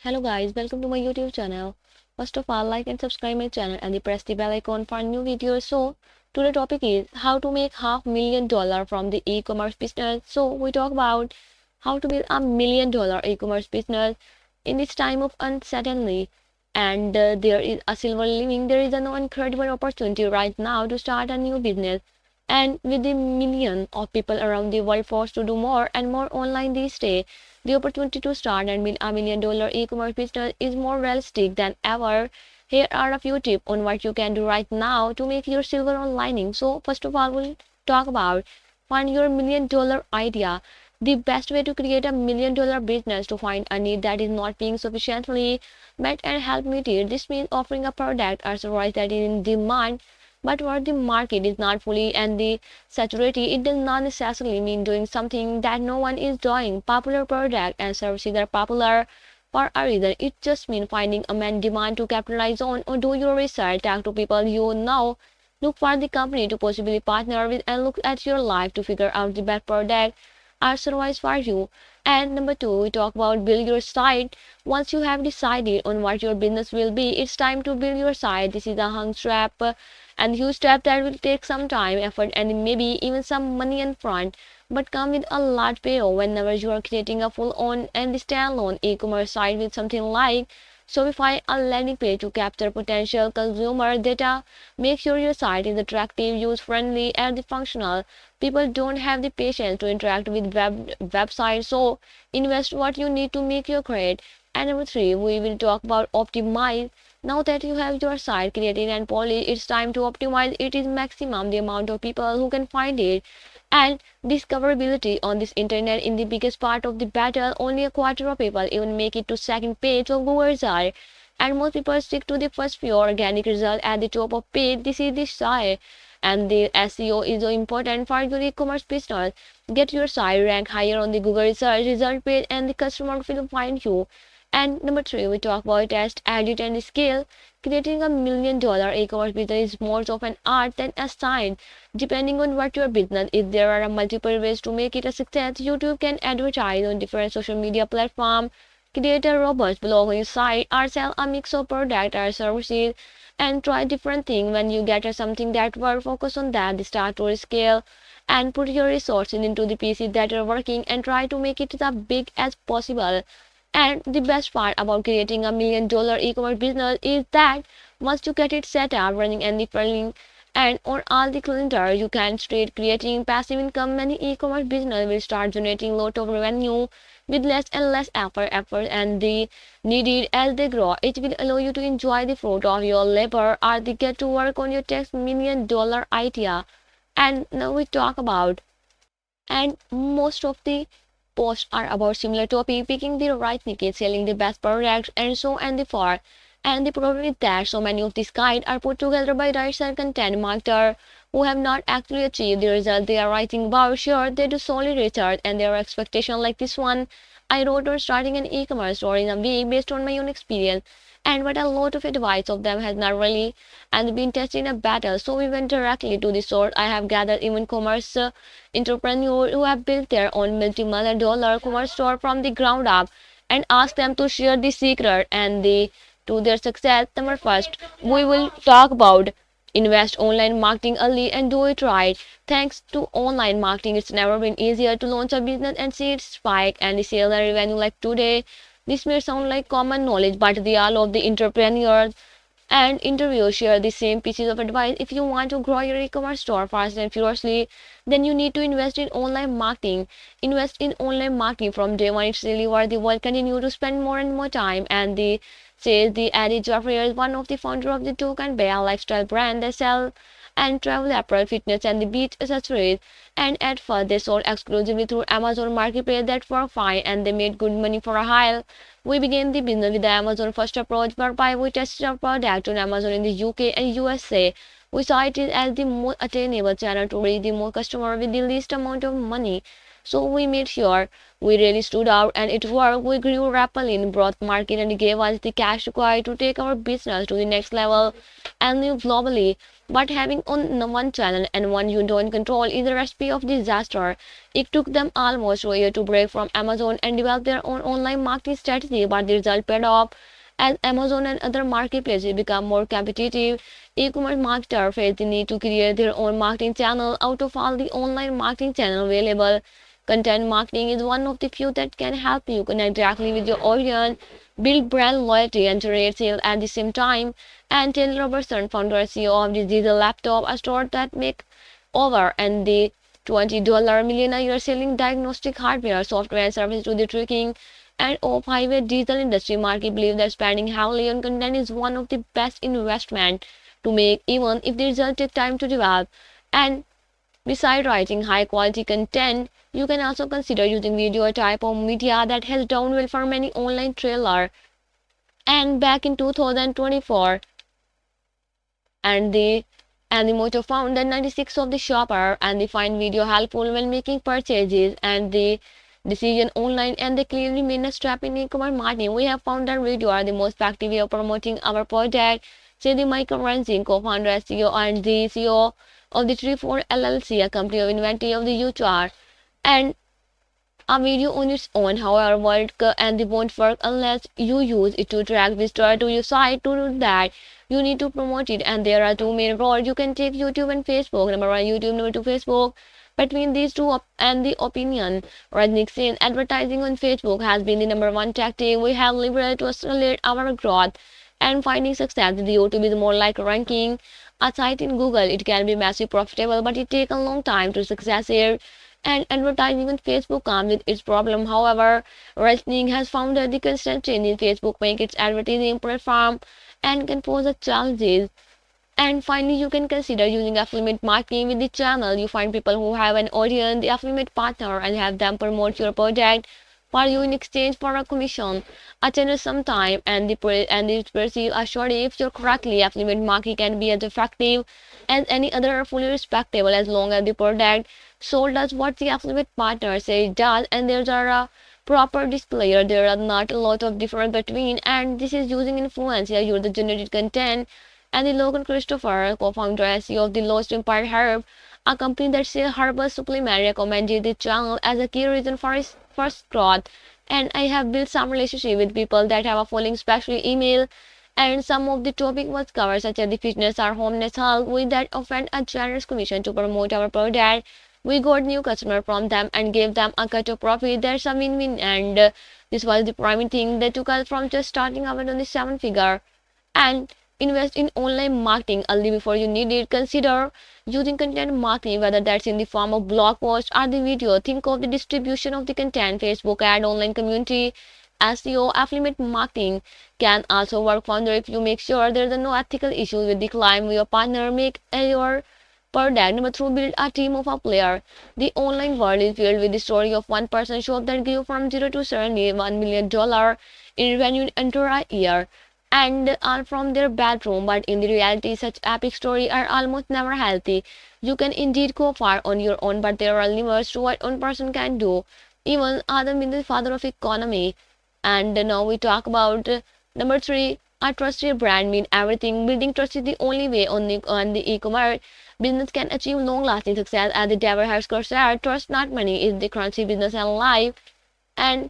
Hello guys, welcome to my YouTube channel. First of all, like and subscribe my channel and press the bell icon for new videos. So today topic is how to make $500,000 from the e-commerce business. So we talk about how to build $1 million e-commerce business in this time of uncertainty. And there is a silver lining. There is an incredible opportunity right now to start a new business. And with the million of people around the world forced to do more and more online these days, the opportunity to start and build $1 million e-commerce business is more realistic than ever. Here are a few tips on what you can do right now to make your silver lining. So first of all, we'll talk about find your $1 million idea. The best way to create a $1 million business to find a need that is not being sufficiently met and help meet it. This means offering a product or service that is in demand but where the market is not fully and the saturated. It does not necessarily mean doing something that no one is doing. Popular products and services are popular for a reason. It just means finding a main demand to capitalize on, or do your research, talk to people you know, look for the company to possibly partner with, and look at your life to figure out the best product or service for you. And number two, we talk about build your site. Once you have decided on what your business will be, it's time to build your site. This is a hung strap and huge step that will take some time, effort, and maybe even some money in front, but come with a large payoff whenever you are creating a full-on and standalone e-commerce site with something like Shopify, a landing page to capture potential consumer data. Make sure your site is attractive, user-friendly, and functional. People don't have the patience to interact with websites, so invest what you need to make your great. And number three, we will talk about optimize. Now that you have your site created and polished, it's time to optimize it is maximum the amount of people who can find it. And discoverability on this internet in the biggest part of the battle. Only a quarter of people even make it to second page of Google result. And most people stick to the first few organic result at the top of page. This is the site. And the SEO is so important for your e-commerce business. Get your site ranked higher on the Google research result page and the customer will find you. And number three, we talk about test, edit, and scale. Creating $1 million e-commerce business is more of an art than a science. Depending on what your business is, there are multiple ways to make it a success. YouTube can advertise on different social media platforms, create a robust blog on your site, or sell a mix of products or services, and try different things. When you get something that works, focus on that, start to scale, and put your resources into the pieces that are working and try to make it as big as possible. And the best part about creating $1 million e-commerce business is that once you get it set up, running and filling and on all the calendar, you can start creating passive income. Many e-commerce business will start generating lot of revenue with less and less effort and the needed as they grow. It will allow you to enjoy the fruit of your labor or the get to work on your next $1 million idea. And now we talk about and most of the posts are about similar topic, picking the right niche, selling the best products, and so and the far. And the problem is that so many of these guides are put together by writers and content marketers who have not actually achieved the result they are writing about. Sure, they do solid research and their expectation like this one I wrote on starting an e-commerce store in a week based on my own experience. And but a lot of advice of them has not really and been tested in a battle. So we went directly to the source. I have gathered even commerce entrepreneurs who have built their own multi-million dollar commerce store from the ground up and asked them to share the secret and the to their success. Number first, we will talk about invest online marketing early and do it right. Thanks to online marketing, it's never been easier to launch a business and see it spike and the sales and revenue like today. This may sound like common knowledge, but the all of the entrepreneurs and interviewers share the same pieces of advice. If you want to grow your e-commerce store fast and furiously, then you need to invest in online marketing. Invest in online marketing from day one. It's really where the world continue to spend more and more time. And the says the Eddie Jeffrey is one of the founder of the Toke and Bear lifestyle brand. They sell and travel apparel, fitness, and the beach accessories. And at first, they sold exclusively through Amazon Marketplace that worked fine, and they made good money for a while. We began the business with the Amazon first approach, whereby we tested our product on Amazon in the UK and USA. We saw it as the most attainable channel to reach the more customer with the least amount of money. So we made sure we really stood out and it worked. We grew rapidly in broad market and gave us the cash required to take our business to the next level and live globally. But having on one channel and one you don't control is a recipe of disaster. It took them almost a year to break from Amazon and develop their own online marketing strategy, but the result paid off. As Amazon and other marketplaces become more competitive, e-commerce marketers face the need to create their own marketing channel out of all the online marketing channels available. Content marketing is one of the few that can help you connect directly with your audience, build brand loyalty, and generate sales at the same time. And Taylor Robertson, founder and CEO of the Diesel Laptop, a store that make over and the $20 million a year selling diagnostic hardware, software, and services to the trucking and off-highway diesel industry market, believe that spending heavily on content is one of the best investment to make, even if the result takes time to develop. And besides writing high quality content, you can also consider using video, a type of media that has done well for many online trailer. And back in 2024, and the motor found that 96 of the shopper and they find video helpful when making purchases and the decision online, and they clearly made a step in e-commerce marketing. We have found that video are the most effective way of promoting our product, say the Michael Ranzing, co-founder and CEO and the CEO of the 34 LLC, a company of inventory of the Utah. And a video on its own, however, work and they won't work unless you use it to attract visitors to your site. To do that, you need to promote it, and there are two main roles. You can take YouTube and Facebook. Number one, YouTube. Number two, Facebook. Between these two and the opinion, Rajnik says advertising on Facebook has been the number one tactic we have leveraged to accelerate our growth and finding success. The YouTube is more like ranking a site in Google. It can be massive profitable, but it takes a long time to success here. And advertising on Facebook comes with its problem. However, Resnick has found that the constant change in Facebook makes its advertising platform and can pose a challenges. And finally, you can consider using affiliate marketing with the channel. You find people who have an audience, the affiliate partner, and have them promote your project for you in exchange for a commission. A channel sometime and the perceive a short if you're correctly. Affiliate marketing can be as effective as any other, fully respectable as long as the product sold does what the affiliate partner says it does, and there's a proper display. There are not a lot of difference between, and this is using influencer user generated content. And the Logan Christopher, co-founder and CEO of the Lost Empire Herb, a company that sells herbal supplement, recommended the channel as a key reason for its first growth. And I have built some relationship with people that have a following, especially email, and some of the topic was covered such as the fitness or homeless health. With that offered a generous commission to promote our product. We got new customer from them and gave them a cut of profit. There's a win-win, and this was the primary thing that took us from just starting out on the seven figure. And invest in online marketing early before you need it. Consider using content marketing, whether that's in the form of blog posts or the video. Think of the distribution of the content, Facebook ad, online community, SEO. Affiliate marketing can also work further if you make sure there's no ethical issues with the client with your partner. Make your product. Number three, build a team of a player. The online world is filled with the story of one person shop that grew from zero to $71 million in revenue under a year, and are from their bedroom. But in the reality, such epic stories are almost never healthy. You can indeed go far on your own, but there are limits to what one person can do. Even Adam is the father of economy. And now we talk about number three, a trusted brand mean everything. Building trust is the only way on the e-commerce business can achieve long-lasting success. As the David Harsker said, trust not money is the currency business and life. And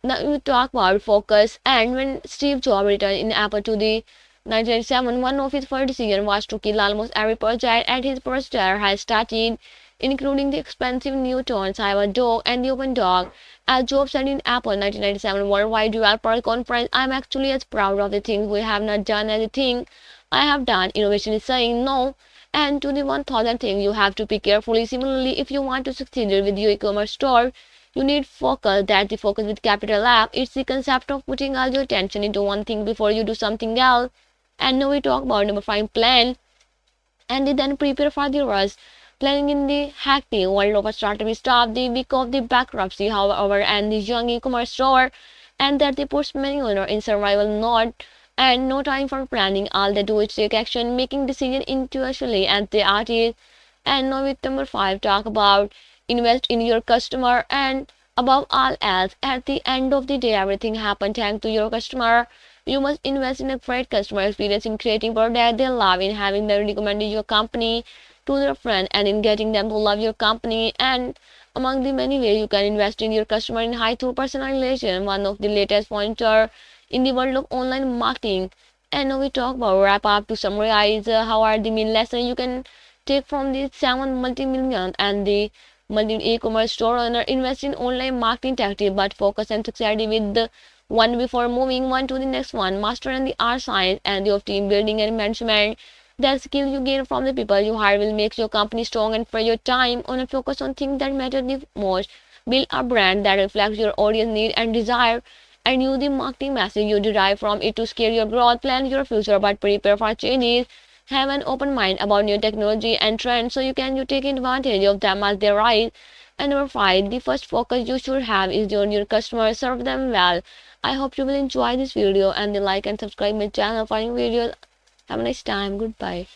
now we talk about focus. And when Steve Jobs returned in Apple to the 1997, one of his first decisions was to kill almost every project at his processor had started, including the expensive Newton Cyber and the Open Dog. As Jobs said in Apple 1997 Worldwide Developer Conference, I'm actually as proud of the things we have not done as the thing I have done. Innovation is saying no and to the 1000 things you have to pick carefully. Similarly, if you want to succeed with your e-commerce store, you need focus. That's the focus with capital F. It's the concept of putting all your attention into one thing before you do something else. And now we talk about number five, plan and then prepare for the rest. Planning in the hectic world of startup stuff, the week of the bankruptcy, however, and the young e-commerce store, and that they puts many owners in survival mode and no time for planning. All they do is take action, making decision intuitively as they are. And now with number five, talk about invest in your customer, and above all else, at the end of the day, everything happens thanks to your customer. You must invest in a great customer experience, in creating product they love, in having them recommend your company to their friend, and in getting them to love your company. And among the many ways you can invest in your customer in high through personalization, one of the latest pointer in the world of online marketing. And now we talk about wrap up to summarize how are the main lessons you can take from the 7 multi-million and the multi e-commerce store owner. Invest in online marketing tactics, but focus and succeed with the one before moving one to the next one. Master in the art science and the of team building and management. That skill you gain from the people you hire will make your company strong, and for your time on a focus on things that matter the most. Build a brand that reflects your audience need and desire, and use the marketing message you derive from it to scale your growth, plan your future, but prepare for changes. Have an open mind about new technology and trends so you take advantage of them as they rise. And number five, the first focus you should have is on your customers. Serve them well. I hope you will enjoy this video and like and subscribe my channel for new videos. Have a nice time. Goodbye.